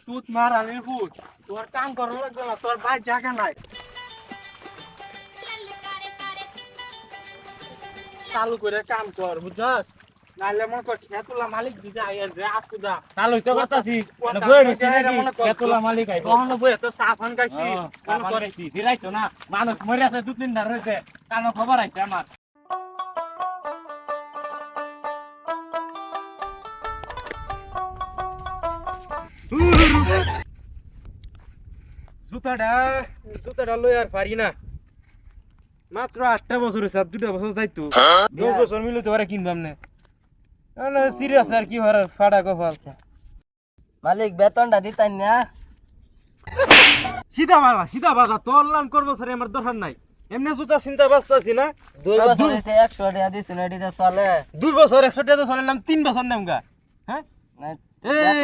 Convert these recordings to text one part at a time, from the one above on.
তুত মার আলির ভূত তোর কাম করা লাগবে না তোর ভাই জায়গা নাই চালু করে কাম কর বুঝছস নাইলে মনে কর খেতুলা মালিক দিতে আইয়ার যে আসুদা চালু তো করতাছি বই রইছি খেতুলা মালিক আইবো কখনো বই তো সাফান গাইছি মনে করেছি দিরাইছো না মানুষ মরে আছে 2-3 দিন রইছে কানো খবর আইছে আমার জুতাটা লই আর পারি না মাত্র 8টা বছর হইছে আর 2টা বছর যাইতো 2 বছর মিলে তো আরে কিনবাম না না সিরিয়াস আর কি হরার ফাড়া কপাল মালিক বেতনটা দিতেন না সিধা বাজা তোর লান করবো স্যার আমার দরকার নাই এমনি জুতা চিন্তা বাঁচতাছি না 2 বছর হইছে 100 টাকা দিছ না এডিতে চলে 2 বছর 100 টাকা চলে নাম 3 বছর নেমগা হ্যাঁ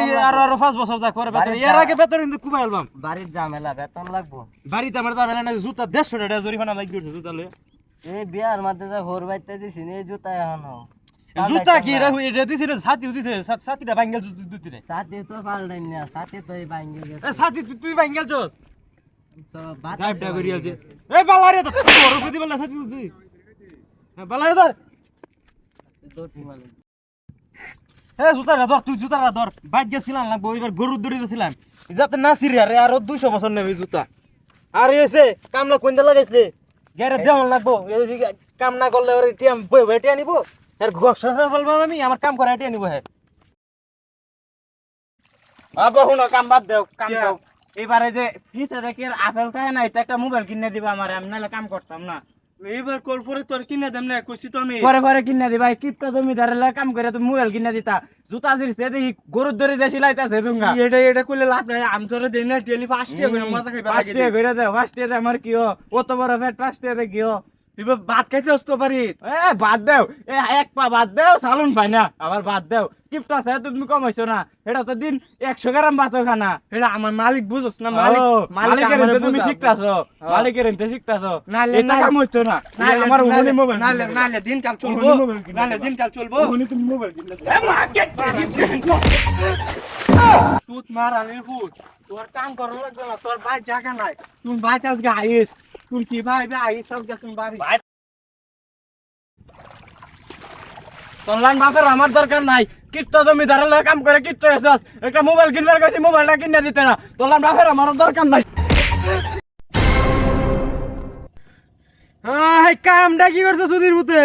এই আরো 5 বছর যা করে বেতন এর আগে বেতন কিন্তু খুব আলবাম বাড়ির ঝামেলা বেতন লাগবো বাড়িতে আমার যাবে না জুতা 150 টাকা জরিমানা লাগি উঠে জুতা লয়ে এই বিয়ার মধ্যে যে হোর বাইতে দিছি এই জুতা এখন জুতা কি এটা দিছি রে ছাতি দিছে ছাতিটা ভাঙ্গেল জুতি রে সাথে তো পাল্টাই না সাথে তো এই ভাঙ্গি গেছে এ ছাতি তুই ভাঙ্গেল চোস তো বাত গায়বটা করি আছে এই বালারে তো তোর প্রতি বলা ছাতি তুই হ্যাঁ বালারে ধর দৌড়ছি মালিক এ জুতাটা ধর তুই জুতাটা ধর বাইক গেছিলাম লাগবো এবার গরুর দড়ি দিছিলাম যাতে না সিরি আরে আরো 200 বছর নেবে জুতা আর এসে কামলা কোনটা লাগাইছে গ্যারে দেওয়ান লাগবো কাম না করলে ওর টিএম বই বই টিয়া নিবো আর গছর বলবো আমি আমার কাম করে টিয়া নিবো হ্যাঁ আবা হুনো কাম বাদ দেও কাম দাও এবারে যে ফিসে দেখে আপেল খায় না এটা একটা মোবাইল কিনে দিবা আমারে আমি নালে কাম করতাম না এইবার কল পরে তোর কিনে দেম না কইছি তো আমি পরে কিনে দিবা কিপটা জমিদারের লাগে কাম করে তুমি মোবাইল কিনে দিতা জুতা জিরছে দেখি গরুর দড়ি দেশি লাইতাছে দুঙ্গা এটা কইলে লাভ নাই আমি তোরে দেই না ডেলি 5 টাকা করে মজা খাইবা লাগে 5 টাকা করে দাও 5 টাকা আমার কি ও অত বড় পেট 5 টাকা কি ও এবার ভাত খাইতে আসতো পারি এ বাদ দেও এ এক পা বাদ দেও সালুন পাই না আবার বাদ দেও কিপটা আছে তুমি কমাইছো না এটা তো দিন 100 গ্রাম ভাত খানা এটা আমার মালিক বুঝছ না মালিকের তুমি শিখতাছো মালিকের এনতে শিখতাছো এটা কাম হচ্ছে না আমার ওখানে মোবাইল নালে দিন কাল চলবো নালে দিন কাল চলবো ওখানে তুমি মোবাইল কিনলে তুত মার আলির ভূত তোর কাম করা লাগবে না তোর ভাই জায়গা নাই তুমি ভাই আজকে আইস তুমি কি ভাই আইস আজকে তুমি বাড়ি অনলাইন বাপের আমার দরকার নাই কিট্টো জমিদারের লাগে কাম করে কিট্টো এসেছ একটা মোবাইল কিনবার গেছি মোবাইলটা কিনে দিতে না অনলাইন বাপের আমার দরকার নাই এই কামটা কি করছো সুধীর ভূতে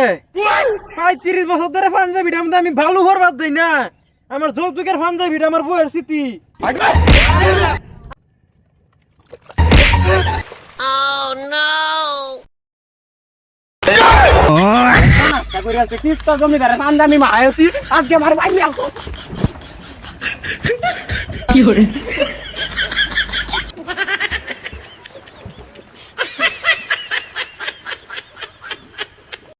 35 বছর ধরে পাঞ্জাবিটা আমি ভালো করবার দেই না আমার যৌতুকের পাঞ্জাবিটা আমার বউয়ের স্মৃতি কিট্টো জমিদারের পাঞ্জাবি মাহায়তি আজকে আমার বাইরে আসো কি করে